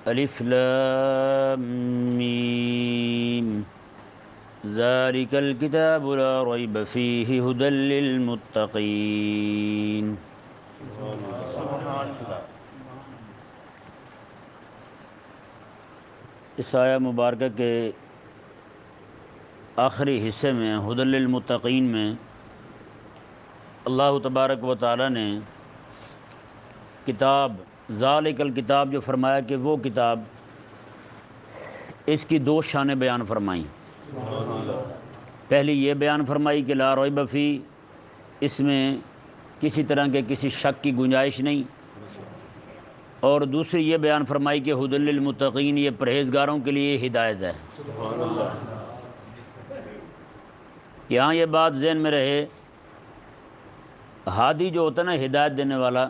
الف لام میم ذالک الکتاب لا ریب فیہ ھدی للمتقین۔ اس آیہ مبارکہ کے آخری حصے میں ھدی للمتقین میں اللہ تبارک و تعالی نے کتاب ذالک الکتاب جو فرمایا کہ وہ کتاب، اس کی دو شانیں بیان فرمائیں۔ پہلی یہ بیان فرمائی کہ لا ریب فی، اس میں کسی طرح کے کسی شک کی گنجائش نہیں، اور دوسری یہ بیان فرمائی کہ ھدی للمتقین، یہ پرہیزگاروں کے لیے ہدایت ہے۔ یہاں یہ بات ذہن میں رہے، ہادی جو ہوتا ہے نا، ہدایت دینے والا،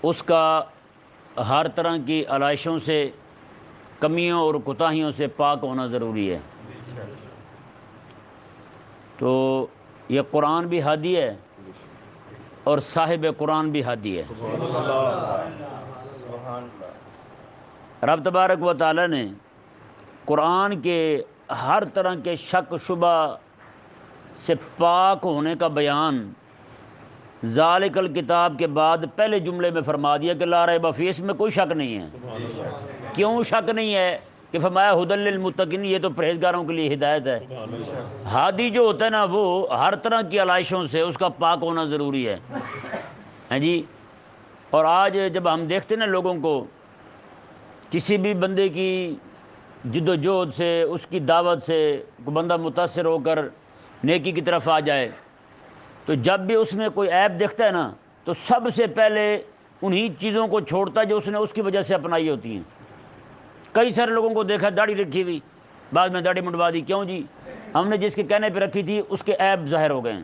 اس کا ہر طرح کی علائشوں سے، کمیوں اور کوتاہیوں سے پاک ہونا ضروری ہے۔ تو یہ قرآن بھی ہادی ہے اور صاحب قرآن بھی ہادی ہے۔ رب تبارک و تعالی نے قرآن کے ہر طرح کے شک شبہ سے پاک ہونے کا بیان ذالک الکتاب کے بعد پہلے جملے میں فرما دیا کہ لا ریب فیہ، اس میں کوئی شک نہیں ہے۔ کیوں شک نہیں ہے؟ کہ فرمایا ھدی للمتقین، یہ تو پرہیزگاروں کے لیے ہدایت ہے۔ ہادی جو ہوتا ہے نا، وہ ہر طرح کی علائشوں سے اس کا پاک ہونا ضروری ہے جی۔ اور آج جب ہم دیکھتے ہیں نا لوگوں کو، کسی بھی بندے کی جد و جہد سے، اس کی دعوت سے کوئی بندہ متاثر ہو کر نیکی کی طرف آ جائے، تو جب بھی اس میں کوئی عیب دیکھتا ہے نا، تو سب سے پہلے انہی چیزوں کو چھوڑتا ہے جو اس نے اس کی وجہ سے اپنائی ہوتی ہیں۔ کئی سارے لوگوں کو دیکھا داڑھی رکھی ہوئی، بعد میں داڑھی منڈوا دی، کیوں جی؟ ہم نے جس کے کہنے پہ رکھی تھی اس کے عیب ظاہر ہو گئے ہیں۔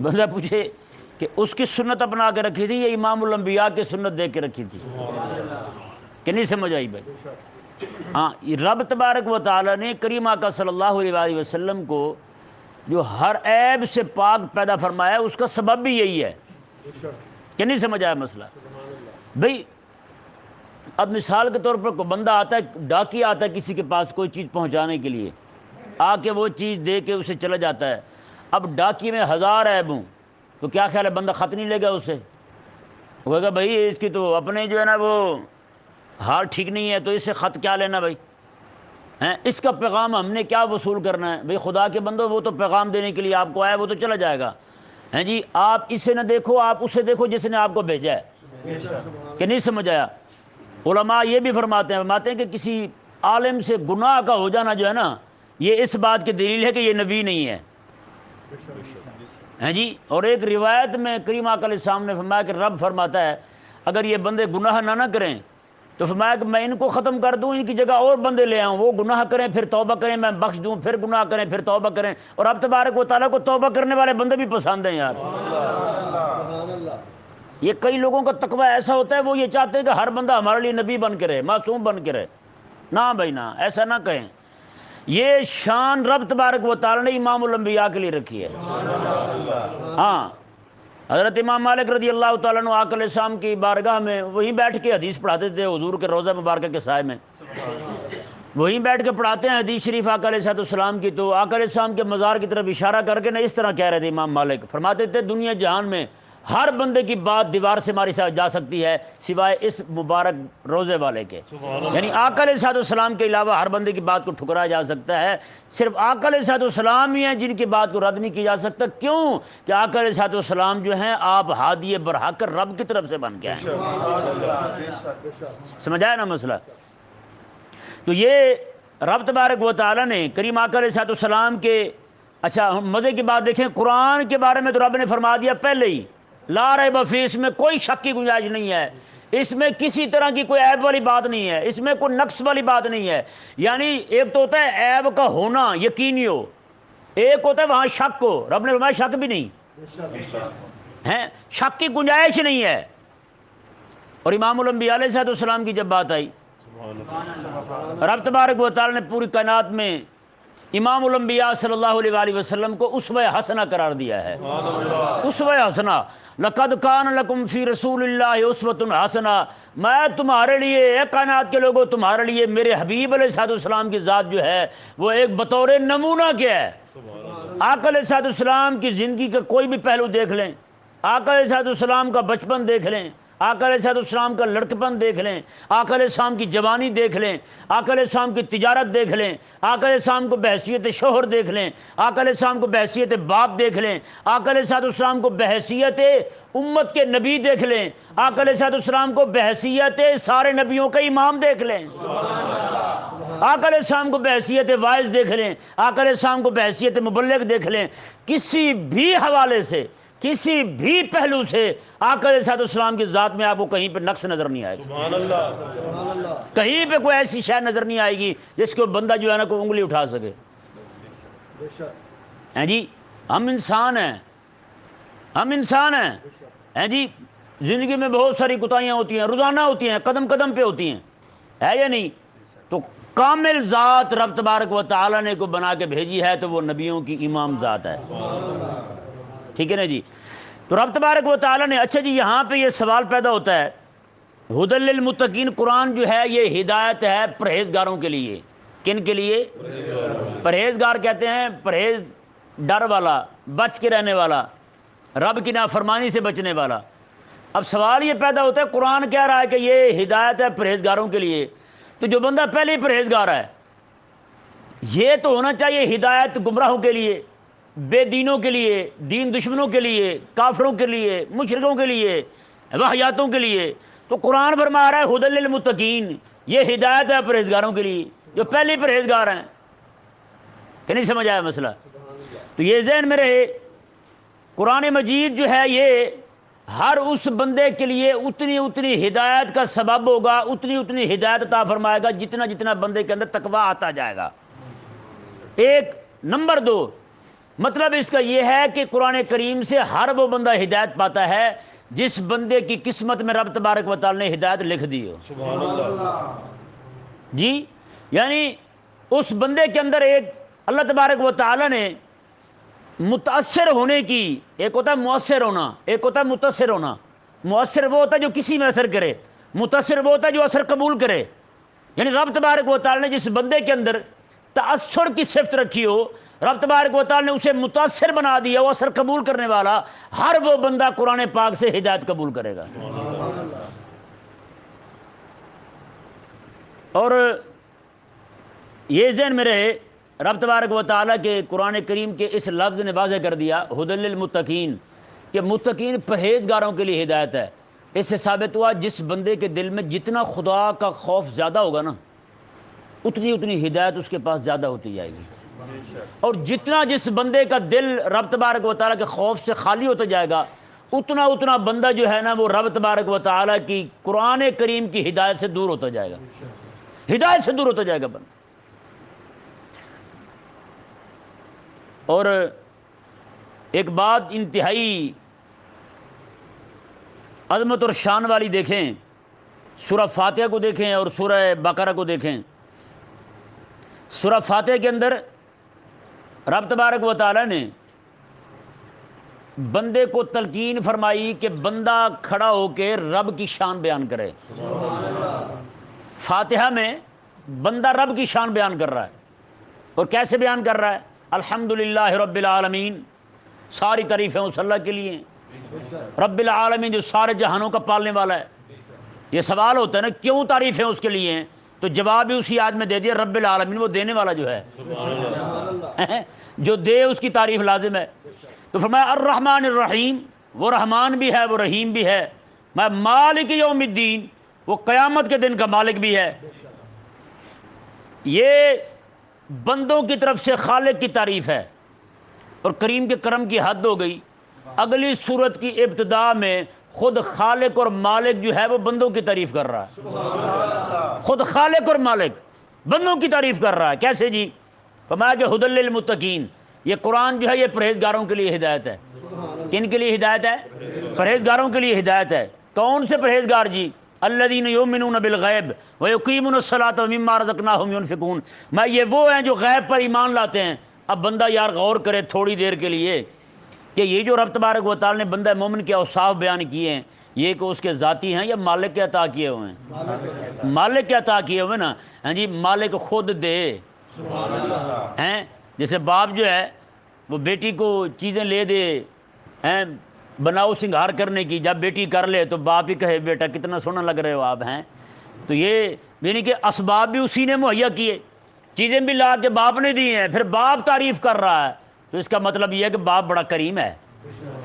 بندہ پوچھے کہ اس کی سنت اپنا کے رکھی تھی یا امام الانبیاء کی سنت دیکھ کے رکھی تھی؟ کہ نہیں سمجھ آئی بھائی؟ ہاں، رب تبارک و تعالی نے کریم آقا صلی اللہ علیہ وآلہ وسلم کو جو ہر عیب سے پاک پیدا فرمایا، اس کا سبب بھی یہی ہے۔ کہ نہیں سمجھ آیا مسئلہ بھئی؟ اب مثال کے طور پر کوئی بندہ آتا ہے، ڈاکی آتا ہے کسی کے پاس کوئی چیز پہنچانے کے لیے، آ کے وہ چیز دے کے اسے چلا جاتا ہے۔ اب ڈاکی میں 1000 عیب ہوں تو کیا خیال ہے، بندہ خط نہیں لے گا اسے؟ وہ کہے گا بھائی اس کی تو اپنے جو ہے نا وہ حال ٹھیک نہیں ہے، تو اس سے خط کیا لینا بھائی؟ اس کا پیغام ہم نے کیا وصول کرنا ہے بھائی؟ خدا کے بندو، وہ تو پیغام دینے کے لیے آپ کو آیا، وہ تو چلا جائے گا جی۔ آپ اسے نہ دیکھو، آپ اسے دیکھو جس نے آپ کو بھیجا ہے۔ کہ نہیں سمجھ آیا؟ علماء یہ بھی فرماتے ہیں کہ کسی عالم سے گناہ کا ہو جانا جو ہے نا، یہ اس بات کی دلیل ہے کہ یہ نبی نہیں ہے جی۔ اور ایک روایت میں کریم آقا علیہ السلام نے فرمایا کہ رب فرماتا ہے اگر یہ بندے گناہ نہ کریں تو فرمایا کہ میں ان کو ختم کر دوں، ان کی جگہ اور بندے لے آؤں، وہ گناہ کریں پھر توبہ کریں، میں بخش دوں، پھر گناہ کریں پھر توبہ کریں۔ اور اب تبارک و تعالیٰ کو توبہ کرنے والے بندے بھی پسند ہیں یار۔ یہ کئی لوگوں کا تقوی ایسا ہوتا ہے، وہ یہ چاہتے ہیں کہ ہر بندہ ہمارے لیے نبی بن کے رہے، معصوم بن کے رہے۔ نہ بھائی نہ، ایسا نہ کہیں۔ یہ شان رب تبارک و تعالیٰ نے امام الانبیاء کے لیے رکھی ہے۔ ہاں، حضرت امام مالک رضی اللہ تعالیٰ عنہ آقا علیہ السلام کی بارگاہ میں وہیں بیٹھ کے حدیث پڑھاتے تھے، حضور کے روضہ مبارکہ کے سائے میں وہیں بیٹھ کے پڑھاتے ہیں حدیث شریف آقا علیہ السلام کی۔ تو آقا علیہ السلام کے مزار کی طرف اشارہ کر کے نہ اس طرح کہہ رہے تھے امام مالک، فرماتے تھے دنیا جہان میں ہر بندے کی بات دیوار سے ماری جا سکتی ہے سوائے اس مبارک روزے والے کے، یعنی آقا علیہ السلام کے علاوہ ہر بندے کی بات کو ٹھکرایا جا سکتا ہے، صرف آقا علیہ السلام ہی ہیں جن کی بات کو رد نہیں کی جا سکتا۔ کیوں کہ آقا علیہ السلام جو ہیں آپ ہادی برحق رب کی طرف سے بن کے آئے۔ سمجھ آیا نا مسئلہ؟ تو یہ رب تبارک و تعالیٰ نے کریم آقا علیہ السلام کے، اچھا مزے کی بات دیکھیں، قرآن کے بارے میں تو رب نے فرما دیا پہلے ہی لا ریب فیہ، اس میں کوئی شک کی گنجائش نہیں ہے، اس میں کسی طرح کی کوئی عیب والی بات نہیں ہے، اس میں کوئی نقص والی بات نہیں ہے۔ یعنی ایک تو ہوتا ہے عیب کا ہونا یقینی ہو، ایک ہوتا ہے وہاں شک ہو۔ رب نے فرمایا شک بھی نہیں ہے، شک کی گنجائش نہیں ہے۔ اور امام الانبیاء علیہ السلام کی جب بات آئی، رب تبارک و تعالی نے پوری کائنات میں امام الانبیاء صلی اللہ علیہ وآلہ وسلم کو اسوہ حسنہ قرار دیا ہے۔ اسوہ حسنہ، لقد کان لکم فی رسول اللہ اسوۃ حسنہ، میں تمہارے لیے، اے کائنات کے لوگوں، تمہارے لیے میرے حبیب علیہ السلام کی ذات جو ہے وہ ایک بطور نمونہ کیا ہے۔ آقا علیہ السلام کی زندگی کا کوئی بھی پہلو دیکھ لیں، آقا علیہ السلام کا بچپن دیکھ لیں، آقا علیہ السلام کا لڑکپن دیکھ لیں، آقا علیہ السلام کی جوانی دیکھ لیں، آقا علیہ السلام کی تجارت دیکھ لیں، آقا علیہ السلام کو بحیثیت شوہر دیکھ لیں، آقا علیہ السلام کو بحیثیت باپ دیکھ لیں، آقا علیہ السلام کو بحیثیت امت کے نبی دیکھ لیں، آقا علیہ السلام کو بحیثیت سارے نبیوں کا امام دیکھ لیں، آقا علیہ السلام کو بحیثیت واعظ دیکھ لیں، آقا علیہ السلام کو بحیثیت مبلغ دیکھ لیں۔ کسی بھی حوالے سے، کسی بھی پہلو سے آقا علیہ السلام کی ذات میں آپ کو کہیں پہ نقص نظر نہیں آئے گا، کہیں پہ کوئی ایسی شے نظر نہیں آئے گی جس کو بندہ جو ہے نا کوئی انگلی اٹھا سکے۔ ہیں جی ہم انسان ہیں، ہم انسان ہیں جی، زندگی میں بہت ساری کوتاہیاں ہوتی ہیں، روزانہ ہوتی ہیں، قدم قدم پہ ہوتی ہیں، ہے یا نہیں؟ تو کامل ذات رب تبارک و تعالی نے کو بنا کے بھیجی ہے تو وہ نبیوں کی امام ذات ہے، ٹھیک ہے نا جی؟ تو رب تبارک و تعالی نے، اچھا جی یہاں پہ یہ سوال پیدا ہوتا ہے، ہدی للمتقین، قرآن جو ہے یہ ہدایت ہے پرہیزگاروں کے لیے۔ کن کے لیے؟ پرہیزگار کہتے ہیں پرہیز، ڈر والا، بچ کے رہنے والا، رب کی نافرمانی سے بچنے والا۔ اب سوال یہ پیدا ہوتا ہے، قرآن کہہ رہا ہے کہ یہ ہدایت ہے پرہیزگاروں کے لیے، تو جو بندہ پہلے ہی پرہیزگار ہے، یہ تو ہونا چاہیے ہدایت گمراہوں کے لیے، بے دینوں کے لیے، دین دشمنوں کے لیے، کافروں کے لیے، مشرکوں کے لیے، واہیاتوں کے لیے۔ تو قرآن فرما رہا ہے ہدی للمتقین، یہ ہدایت ہے پرہیزگاروں کے لیے جو پہلے ہی پرہیزگار ہیں۔ کہ نہیں سمجھ آیا مسئلہ؟ تو یہ ذہن میں رہے، قرآن مجید جو ہے یہ ہر اس بندے کے لیے اتنی اتنی ہدایت کا سبب ہوگا، اتنی اتنی ہدایت عطا فرمائے گا جتنا جتنا بندے کے اندر تقویٰ آتا جائے گا۔ ایک نمبر دو، مطلب اس کا یہ ہے کہ قرآن کریم سے ہر وہ بندہ ہدایت پاتا ہے جس بندے کی قسمت میں رب تبارک و تعالی نے ہدایت لکھ دی ہو۔ سبحان اللہ جی، یعنی اس بندے کے اندر ایک اللہ تبارک و تعالی نے متاثر ہونے کی، ایک ہوتا ہے مؤثر ہونا، ایک ہوتا ہے متاثر ہونا۔ مؤثر وہ ہوتا ہے جو کسی میں اثر کرے، متاثر وہ ہوتا ہے جو اثر قبول کرے۔ یعنی رب تبارک و تعالی نے جس بندے کے اندر تأثر کی صفت رکھی ہو، رب تبارک و تعالی نے اسے متاثر بنا دیا، وہ اثر قبول کرنے والا، ہر وہ بندہ قرآن پاک سے ہدایت قبول کرے گا۔ اور یہ ذہن میں رہے، رب تبارک و تعالیٰ کے قرآن کریم کے اس لفظ نے واضح کر دیا ہدی للمتقین، کہ متقین پرہیزگاروں کے لیے ہدایت ہے۔ اس سے ثابت ہوا جس بندے کے دل میں جتنا خدا کا خوف زیادہ ہوگا نا، اتنی اتنی ہدایت اس کے پاس زیادہ ہوتی جائے گی، اور جتنا جس بندے کا دل رب تبارک و تعالیٰ کے خوف سے خالی ہوتا جائے گا، اتنا اتنا بندہ جو ہے نا وہ رب تبارک و تعالیٰ کی قرآن کریم کی ہدایت سے دور ہوتا جائے گا، ہدایت سے دور ہوتا جائے گا بندہ۔ اور ایک بات انتہائی عظمت اور شان والی دیکھیں، سورہ فاتحہ کو دیکھیں اور سورہ بقرہ کو دیکھیں۔ سورہ فاتحہ کے اندر رب تبارک و تعالی نے بندے کو تلقین فرمائی کہ بندہ کھڑا ہو کے رب کی شان بیان کرے۔ فاتحہ میں بندہ رب کی شان بیان کر رہا ہے، اور کیسے بیان کر رہا ہے؟ الحمدللہ رب العالمین، ساری تعریفیں اس اللہ کے لیے ہیں، رب العالمین جو سارے جہانوں کا پالنے والا ہے۔ یہ سوال ہوتا ہے نا کیوں تعریفیں اس کے لیے ہیں، تو جواب بھی اسی آیت میں دے دیا، رب العالمین وہ دینے والا جو ہے، جو دے اس کی تعریف لازم ہے۔ تو فرمایا الرحمن الرحیم، وہ رحمان بھی ہے وہ رحیم بھی ہے، میں مالک یوم الدین، وہ قیامت کے دن کا مالک بھی ہے۔ یہ بندوں کی طرف سے خالق کی تعریف ہے، اور کریم کے کرم کی حد ہو گئی۔ اگلی صورت کی ابتدا میں خود خالق اور مالک جو ہے وہ بندوں کی تعریف کر رہا ہے، خود خالق اور مالک بندوں کی تعریف کر رہا ہے۔ کیسے جی؟ فرمایا کہ ہدی للمتقین، یہ قرآن جو ہے یہ پرہیزگاروں کے لیے ہدایت ہے۔ کن کے لیے ہدایت ہے؟ پرہیزگاروں کے لیے ہدایت ہے۔ کون سے پرہیزگار جی؟ الذین یؤمنون بالغیب ویقیمون الصلاۃ ومما رزقناہم ینفقون، میں یہ وہ ہیں جو غیب پر ایمان لاتے ہیں۔ اب بندہ یار غور کرے تھوڑی دیر کے لیے کہ یہ جو رب تبارک و تعالی نے بندہ مومن کے اوصاف بیان کیے ہیں، یہ کہ اس کے ذاتی ہیں یا مالک کے عطا کیے ہوئے ہیں؟ مالک کے عطا کیے ہوئے نا، ہاں جی، مالک خود دے ہیں۔ جیسے باپ جو ہے وہ بیٹی کو چیزیں لے دے ہیں بناؤ سنگھار کرنے کی، جب بیٹی کر لے تو باپ ہی کہے بیٹا کتنا سونا لگ رہے ہو آپ ہیں، تو یہ یعنی کہ اسباب بھی اسی نے مہیا کیے، چیزیں بھی لا کے باپ نے دی ہیں، پھر باپ تعریف کر رہا ہے، تو اس کا مطلب یہ ہے کہ باپ بڑا کریم ہے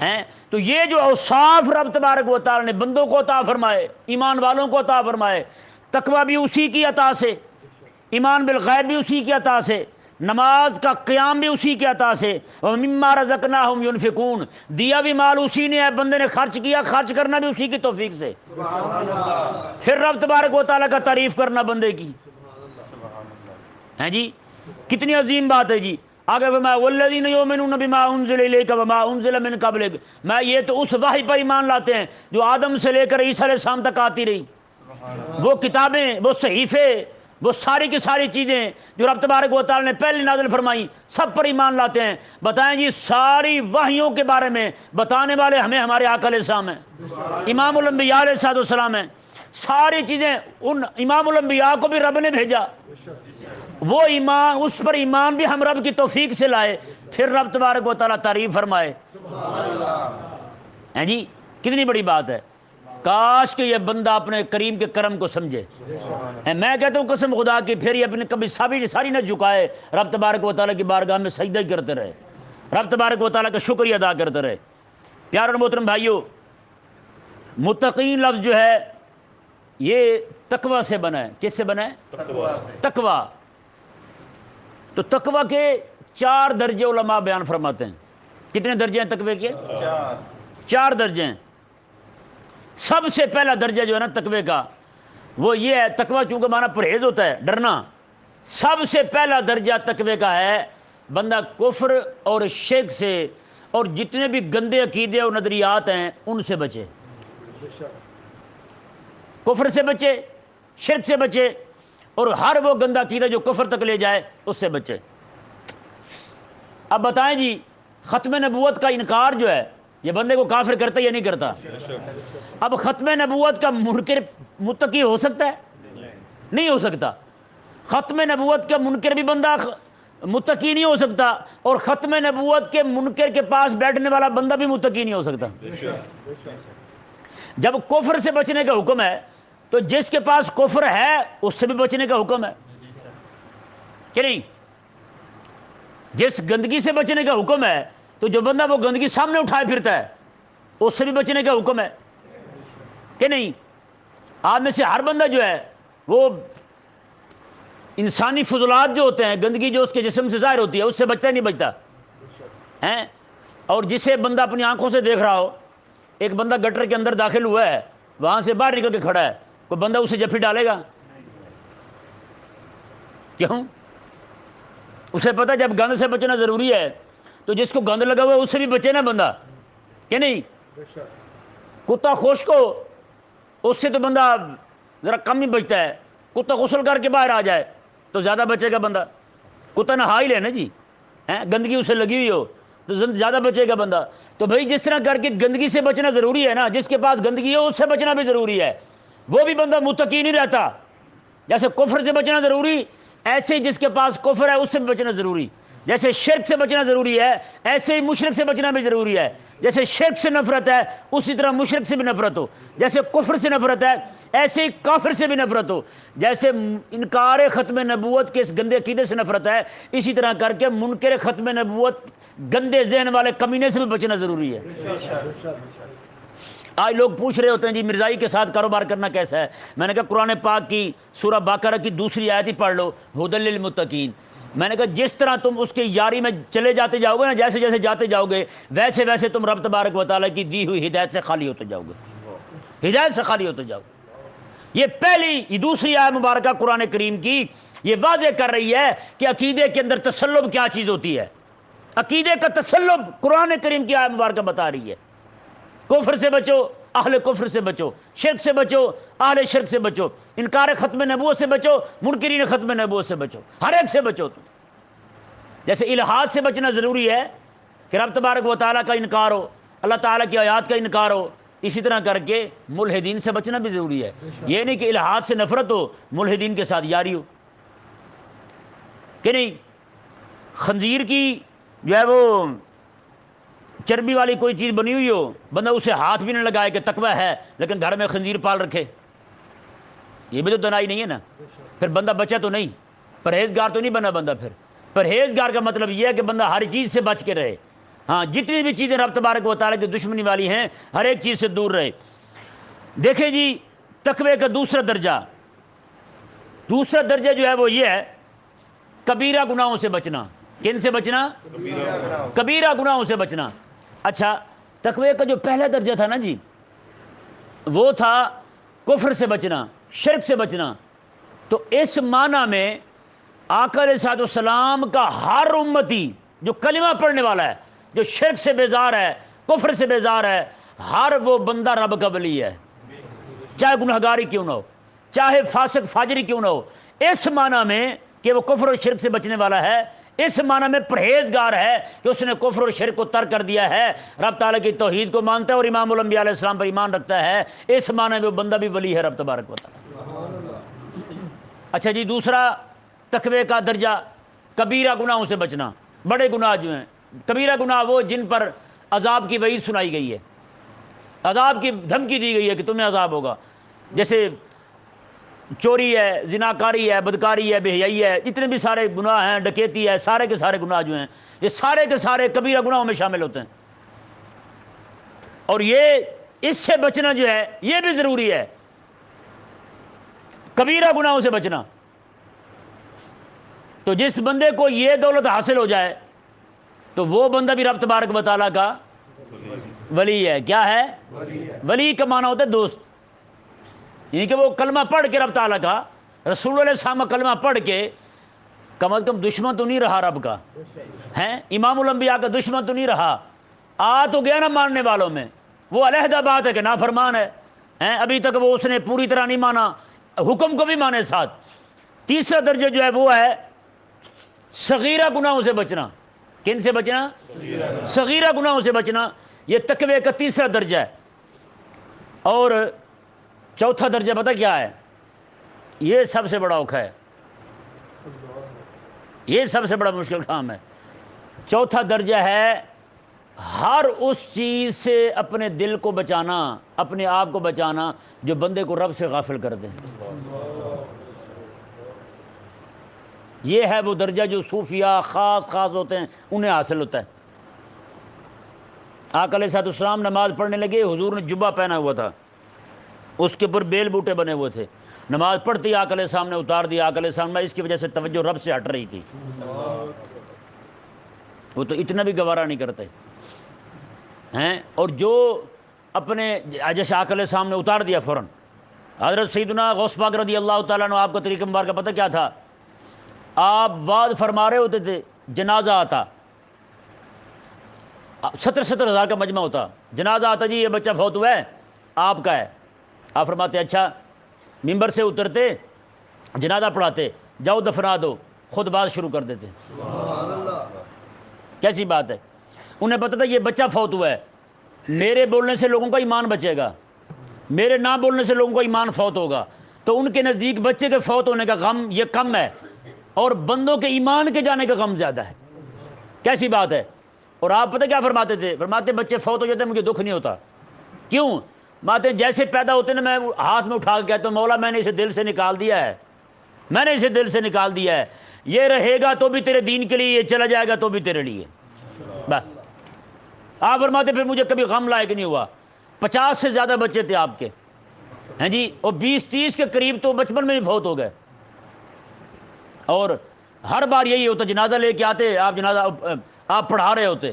ہیں۔ تو یہ جو اوصاف رب تبارک و تعالی نے بندوں کو عطا فرمائے، ایمان والوں کو عطا فرمائے، تقوی بھی اسی کی عطا سے، ایمان بالغیب بھی اسی کی عطا سے، نماز کا قیام بھی اسی کے عطا سے، اور مما رزقناہم ینفقون، دیا بھی مال اسی نے ہے، بندے نے خرچ کیا، خرچ کرنا بھی اسی کی توفیق سے، پھر رب تبارک و تعالیٰ کا تعریف کرنا بندے کی ہیں جی، کتنی عظیم بات ہے جی۔ آگے فرمایا والذین یؤمنون بما انزل الیک وما انزل من قبلک، میں یہ تو اس وحی پر ایمان لاتے ہیں جو آدم سے لے کر عیسیٰ علیہ السلام تک آتی رہی، وہ کتابیں، وہ صحیفے، وہ ساری کی ساری چیزیں جو رب تبارک و تعالی نے پہلے نازل فرمائی، سب پر ایمان لاتے ہیں۔ بتائیں جی ساری وحیوں کے بارے میں بتانے والے ہمیں ہمارے آقا علیہ السلام ہیں، امام الانبیاء علیہ السلام ہیں، ساری چیزیں ان امام الانبیاء کو بھی رب نے بھیجا، وہ ایمان، اس پر ایمان بھی ہم رب کی توفیق سے لائے، پھر رب تبارک و تعالیٰ تعریف فرمائے ہیں جی، کتنی بڑی بات ہے۔ کاش کہ یہ بندہ اپنے کریم کے کرم کو سمجھے۔ میں کہتا ہوں قسم خدا کی، پھر یہ اپنے کبھی ساری نہ جھکائے، رب تبارک و تعالیٰ کی بارگاہ میں سجدہ ہی کرتے رہے، رب تبارک و تعالیٰ کا شکریہ ادا کرتے رہے۔ پیار اور محترم بھائیو، متقین لفظ جو ہے یہ تقوی سے بنا ہے۔ کس سے بنا ہے؟ تقوی۔ تو تقوی کے 4 درجے علماء بیان فرماتے ہیں۔ کتنے درجے ہیں تقوی کے؟ 4 درجے ہیں۔ سب سے پہلا درجہ جو ہے نا تقوی کا، وہ یہ ہے، تقوی چونکہ معنی پرہیز ہوتا ہے، ڈرنا، سب سے پہلا درجہ تقوی کا ہے بندہ کفر اور شرک سے اور جتنے بھی گندے عقیدے اور نظریات ہیں ان سے بچے، کفر سے بچے، شرک سے بچے، اور ہر وہ گندہ عقیدہ جو کفر تک لے جائے اس سے بچے۔ اب بتائیں جی ختم نبوت کا انکار جو ہے یہ بندے کو کافر کرتا یا نہیں کرتا؟ اب ختم نبوت کا منکر متقی ہو سکتا ہے؟ نہیں ہو سکتا۔ ختم نبوت کا منکر بھی بندہ متقی نہیں ہو سکتا، اور ختم نبوت کے منکر کے پاس بیٹھنے والا بندہ بھی متقی نہیں ہو سکتا۔ جب کفر سے بچنے کا حکم ہے تو جس کے پاس کفر ہے اس سے بھی بچنے کا حکم ہے کہ نہیں؟ جس گندگی سے بچنے کا حکم ہے تو جو بندہ وہ گندگی سامنے اٹھائے پھرتا ہے اس سے بھی بچنے کا حکم ہے کہ نہیں؟ آپ میں سے ہر بندہ جو ہے وہ انسانی فضلات جو ہوتے ہیں، گندگی جو اس کے جسم سے ظاہر ہوتی ہے اس سے بچتا ہی نہیں بچتا ہیں۔ اور جسے بندہ اپنی آنکھوں سے دیکھ رہا ہو، ایک بندہ گٹر کے اندر داخل ہوا ہے، وہاں سے باہر نکل کے کھڑا ہے، کوئی بندہ اسے جفی ڈالے گا؟ کیوں؟ اسے پتہ جب گند سے بچنا ضروری ہے تو جس کو گند لگا ہوا ہے اس سے بھی بچے نا بندہ کہ نہیں؟ کتا خشک ہو اس سے تو بندہ ذرا کم ہی بچتا ہے، کتا غسل کر کے باہر آ جائے تو زیادہ بچے گا بندہ، کتا نہا ہی لے نا جی، گندگی اسے لگی ہوئی ہو تو زیادہ بچے گا بندہ۔ تو بھائی جس طرح کر کے گندگی سے بچنا ضروری ہے نا، جس کے پاس گندگی ہے اس سے بچنا بھی ضروری ہے، وہ بھی بندہ متقی نہیں رہتا۔ جیسے کفر سے بچنا ضروری، ایسے جس کے پاس کفر ہے اس سے بھی بچنا ضروری، جیسے شرک سے بچنا ضروری ہے ایسے ہی مشرک سے بچنا بھی ضروری ہے۔ جیسے شرک سے نفرت ہے اسی طرح مشرک سے بھی نفرت ہو، جیسے کفر سے نفرت ہے ایسے ہی کافر سے بھی نفرت ہو، جیسے انکار ختم نبوت کے اس گندے عقیدے سے نفرت ہے اسی طرح کر کے منکر ختم نبوت گندے ذہن والے کمینے سے بھی بچنا ضروری ہے۔ آج لوگ پوچھ رہے ہوتے ہیں جی مرزائی کے ساتھ کاروبار کرنا کیسا ہے؟ میں نے کہا قرآن پاک کی سورہ بقرہ کی 2 آیت ہی پڑھ لو، ھدی للمتقین۔ میں نے کہا جس طرح تم اس کی یاری میں چلے جاتے جاؤ گے نا، جیسے جیسے جاتے جاؤ گے ویسے ویسے تم رب تبارک و تعالیٰ کی دی ہوئی ہدایت سے خالی ہوتے جاؤ گے، ہدایت سے خالی ہوتے جاؤ گے۔ یہ پہلی، یہ 2 آیت مبارکہ قرآن کریم کی یہ واضح کر رہی ہے کہ عقیدے کے اندر تسلب کیا چیز ہوتی ہے۔ عقیدے کا تسلب قرآن کریم کی آیت مبارکہ بتا رہی ہے۔ کفر سے بچو، اہل کفر سے بچو، شرک سے بچو، اہل شرک سے بچو، انکار ختم نبوت سے بچو، منکرین ختم نبوت سے بچو، ہر ایک سے بچو تم۔ جیسے الہاد سے بچنا ضروری ہے، کہ رب تبارک و تعالیٰ کا انکار ہو، اللہ تعالیٰ کی آیات کا انکار ہو، اسی طرح کر کے ملحدین سے بچنا بھی ضروری ہے۔ یہ نہیں کہ الحاد سے نفرت ہو، ملحدین کے ساتھ یاری ہو کہ نہیں۔ خنزیر کی جو ہے وہ چربی والی کوئی چیز بنی ہوئی ہو، بندہ اسے ہاتھ بھی نہ لگائے کہ تقوی ہے، لیکن گھر میں خنزیر پال رکھے، یہ بھی تو دنائی نہیں ہے نا، پھر بندہ بچا تو نہیں، پرہیزگار تو نہیں بنا بندہ۔ پھر پرہیزگار کا مطلب یہ ہے کہ بندہ ہر چیز سے بچ کے رہے، ہاں جتنی بھی چیزیں رب تبارک و تعالیٰ کی دشمنی والی ہیں ہر ایک چیز سے دور رہے۔ دیکھیں جی تقوی کا دوسرا درجہ جو ہے وہ یہ ہے کبیرہ گناہوں سے بچنا۔ کن سے بچنا؟ کبیرہ گناہوں سے بچنا۔ اچھا، تقوی کا جو پہلا درجہ تھا نا جی، وہ تھا کفر سے بچنا، شرک سے بچنا۔ تو اس معنی میں آقا علیہ الصلوۃ والسلام کا ہر امتی جو کلمہ پڑھنے والا ہے، جو شرک سے بیزار ہے، کفر سے بیزار ہے، ہر وہ بندہ رب کا ولی ہے، چاہے گنہگاری کیوں نہ ہو، چاہے فاسق فاجری کیوں نہ ہو۔ اس معنی میں کہ وہ کفر و شرک سے بچنے والا ہے، اس معنی میں پرہیزگار ہے کہ اس نے کفر اور شرک کو ترک کر دیا ہے، رب تعالیٰ کی توحید کو مانتا ہے اور امام الانبیاء علیہ السلام پر ایمان رکھتا ہے، اس معنی میں وہ بندہ بھی ولی ہے رب تبارک و تعالیٰ۔ اچھا جی، دوسرا تقوی کا درجہ کبیرہ گناہوں سے بچنا۔ بڑے گناہ جو ہیں، کبیرہ گناہ وہ جن پر عذاب کی وعید سنائی گئی ہے، عذاب کی دھمکی دی گئی ہے کہ تمہیں عذاب ہوگا، جیسے چوری ہے، زناکاری ہے، بدکاری ہے، بے حیائی ہے، جتنے بھی سارے گناہ ہیں، ڈکیتی ہے، سارے کے سارے گناہ جو ہیں یہ سارے کے سارے کبیرہ گناہوں میں شامل ہوتے ہیں۔ اور یہ اس سے بچنا جو ہے یہ بھی ضروری ہے، کبیرہ گناہوں سے بچنا۔ تو جس بندے کو یہ دولت حاصل ہو جائے تو وہ بندہ بھی رب تبارک و تعالیٰ کا ولی ہے۔ کیا ہے؟ ولی کا معنی ہوتا ہے دوست، یعنی کہ وہ کلمہ پڑھ کے رب تعالیٰ کا، رسول اللہ صلی اللہ علیہ وسلم کا کلمہ پڑھ کے کم از کم دشمن تو نہیں رہا رب کا، ہیں امام الانبیاء کا دشمن تو نہیں رہا، آ تو گیا نا ماننے والوں میں، وہ علیحدہ بات ہے کہ نافرمان ہے، ابھی تک وہ اس نے پوری طرح نہیں مانا، حکم کو بھی مانے ساتھ۔ تیسرا درجہ جو ہے وہ ہے صغیرہ گناہوں سے بچنا۔ کن سے بچنا؟ صغیرہ گناہوں سے بچنا، یہ تقوی کا تیسرا درجہ ہے۔ اور چوتھا درجہ پتہ کیا ہے؟ یہ سب سے بڑا اوکھا ہے، یہ سب سے بڑا مشکل کام ہے۔ چوتھا درجہ ہے ہر اس چیز سے اپنے دل کو بچانا، اپنے آپ کو بچانا جو بندے کو رب سے غافل کر دے۔ یہ ہے وہ درجہ جو صوفیاء خاص ہوتے ہیں انہیں حاصل ہوتا ہے۔ آقا علیہ الصلوۃ والسلام نماز پڑھنے لگے، حضور نے جبہ پہنا ہوا تھا، اس کے اوپر بیل بوٹے بنے ہوئے تھے، نماز پڑھتی آقا علیہ السلام نے اتار دیا۔ آقا علیہ السلام میں اس کی وجہ سے توجہ رب سے ہٹ رہی تھی، وہ تو اتنا بھی گوارا نہیں کرتے ہیں۔ اور جو اپنے جیسے آقا علیہ السلام نے اتار دیا فوراً، حضرت سیدنا غوث پاک رضی اللہ تعالیٰ عنہ، آپ کا طریقہ مبارکہ پتہ کیا تھا؟ آپ وعظ فرما رہے ہوتے تھے، جنازہ آتا، 70 ہزار کا مجمع ہوتا، جنازہ آتا، جی یہ بچہ فوت ہوا ہے، آپ کا ہے، آپ فرماتے اچھا، ممبر سے اترتے، جنازہ پڑھاتے، جاؤ دفنا دو، خود بات شروع کر دیتے۔ کیسی بات ہے؟ انہیں پتہ تھا یہ بچہ فوت ہوا ہے، میرے بولنے سے لوگوں کا ایمان بچے گا، میرے نہ بولنے سے لوگوں کا ایمان فوت ہوگا، تو ان کے نزدیک بچے کے فوت ہونے کا غم یہ کم ہے اور بندوں کے ایمان کے جانے کا غم زیادہ ہے۔ کیسی بات ہے؟ اور آپ پتہ کیا فرماتے تھے؟ فرماتے بچے فوت ہو جاتے مجھے دکھ نہیں ہوتا۔ کیوں؟ ماتے جیسے پیدا ہوتے نا، میں ہاتھ میں اٹھا کے کہتا ہوں مولا میں نے اسے دل سے نکال دیا ہے، میں نے اسے دل سے نکال دیا ہے، یہ رہے گا تو بھی تیرے دین کے لیے، یہ چلا جائے گا تو بھی تیرے لیے، بس۔ آپ فرماتے پھر مجھے کبھی غم لائق نہیں ہوا۔ 50 سے زیادہ بچے تھے آپ کے، ہیں جی، اور 20-30 کے قریب تو بچپن میں ہی فوت ہو گئے، اور ہر بار یہی ہوتا، جنازہ لے کے آتے، آپ جنازہ آپ پڑھا رہے ہوتے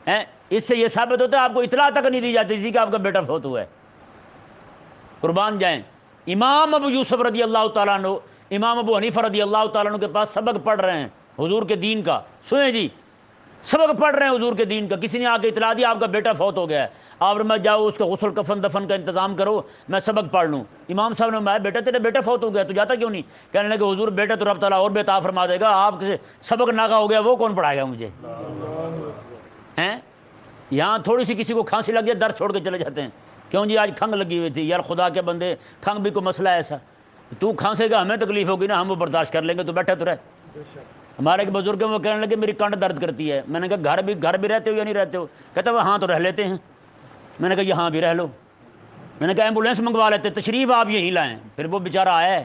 ہیں، اس سے یہ ثابت ہوتا ہے آپ کو اطلاع تک نہیں دی جاتی تھی کہ آپ کا بیٹا فوت ہوا ہے۔ قربان جائیں، امام ابو یوسف رضی اللہ تعالیٰ عنہ، امام ابو حنیفہ رضی اللہ تعالیٰ عنہ کے پاس سبق پڑھ رہے ہیں حضور کے دین کا، سنیں جی، سبق پڑھ رہے ہیں حضور کے دین کا، کسی نے آ کے اطلاع دیا آپ کا بیٹا فوت ہو گیا ہے، آپ میں جاؤ اس کا غسل کفن دفن کا انتظام کرو، میں سبق پڑھ لوں۔ امام صاحب نے میں بیٹا تیرا بیٹا فوت ہو گیا تو جاتا کیوں نہیں؟ کہنے لگے حضور بیٹا تو رب تعالیٰ اور بے عطا فرما دے گا، آپ سے سبق ناغا ہو گیا وہ کون پڑھائے گا مجھے؟ ہیں یہاں تھوڑی سی کسی کو کھانسی لگ جائے در چھوڑ کے چلے جاتے ہیں، کیوں جی آج کھنگ لگی ہوئی تھی، یار خدا کے بندے کھنگ بھی کوئی مسئلہ ہے ایسا، تو کھانسے گا ہمیں تکلیف ہوگی نا، ہم وہ برداشت کر لیں گے، تو بیٹھا تو رہ۔ ہمارے ایک بزرگ ہیں وہ کہنے لگے میری کانڈ درد کرتی ہے، میں نے کہا گھر بھی رہتے ہو یا نہیں رہتے ہو؟ کہتا وہ ہاں تو رہ لیتے ہیں۔ میں نے کہا یہاں بھی رہ لو۔ میں نے کہا ایمبولینس منگوا لیتے، تشریف آپ یہیں لائیں۔ پھر وہ بیچارہ آیا ہے،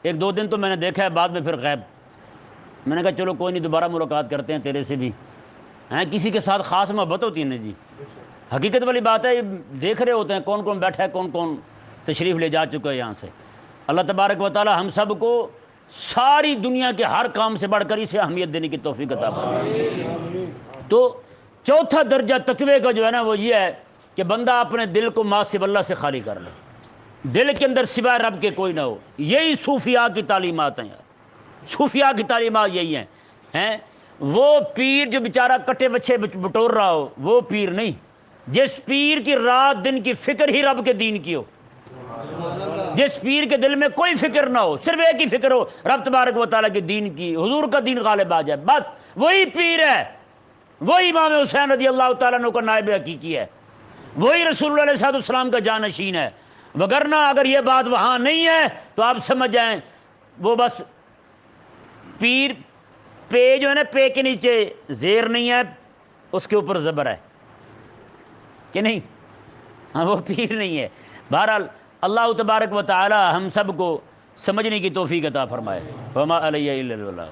ایک دو دن تو میں نے دیکھا ہے، بعد میں پھر غائب۔ میں نے کہا چلو کوئی نہیں، دوبارہ ملاقات کرتے ہیں تیرے سے بھی ہیں، کسی کے ساتھ خاص محبت ہوتی ہے نا جی، حقیقت والی بات ہے، یہ دیکھ رہے ہوتے ہیں کون کون بیٹھا ہے، کون کون تشریف لے جا چکا ہے یہاں سے۔ اللہ تبارک و تعالی ہم سب کو ساری دنیا کے ہر کام سے بڑھ کر اسے اہمیت دینے کی توفیق عطا فرمائے۔ تو چوتھا درجہ تقوی کا جو ہے نا وہ یہ ہے کہ بندہ اپنے دل کو ما سوی اللہ سے خالی کر لے، دل کے اندر سوائے رب کے کوئی نہ ہو۔ یہی صوفیاء کی تعلیمات ہیں یار، صوفیاء کی تعلیمات یہی ہیں۔ وہ پیر جو بیچارہ کٹے بچے بٹور رہا ہو وہ پیر نہیں، جس پیر کی رات دن کی فکر ہی رب کے دین کی ہو، جس پیر کے دل میں کوئی فکر نہ ہو، صرف ایک ہی فکر ہو رب تبارک و تعالیٰ کے دین کی، حضور کا دین غالب آ جائے، بس وہی پیر ہے، وہی امام حسین رضی اللہ تعالیٰ عنہ کا نائب حقیقی ہے، وہی رسول اللہ علیہ السلام کا جانشین ہے۔ وگرنہ اگر یہ بات وہاں نہیں ہے تو آپ سمجھ جائیں وہ بس پیر، پے جو ہے نا، پے کے نیچے زیر نہیں ہے، اس کے اوپر زبر ہے کہ نہیں، ہاں وہ پیر نہیں ہے۔ بہرحال اللہ تبارک و تعالی ہم سب کو سمجھنے کی توفیق عطا فرمائے۔ وما علیہ الا البلاغ۔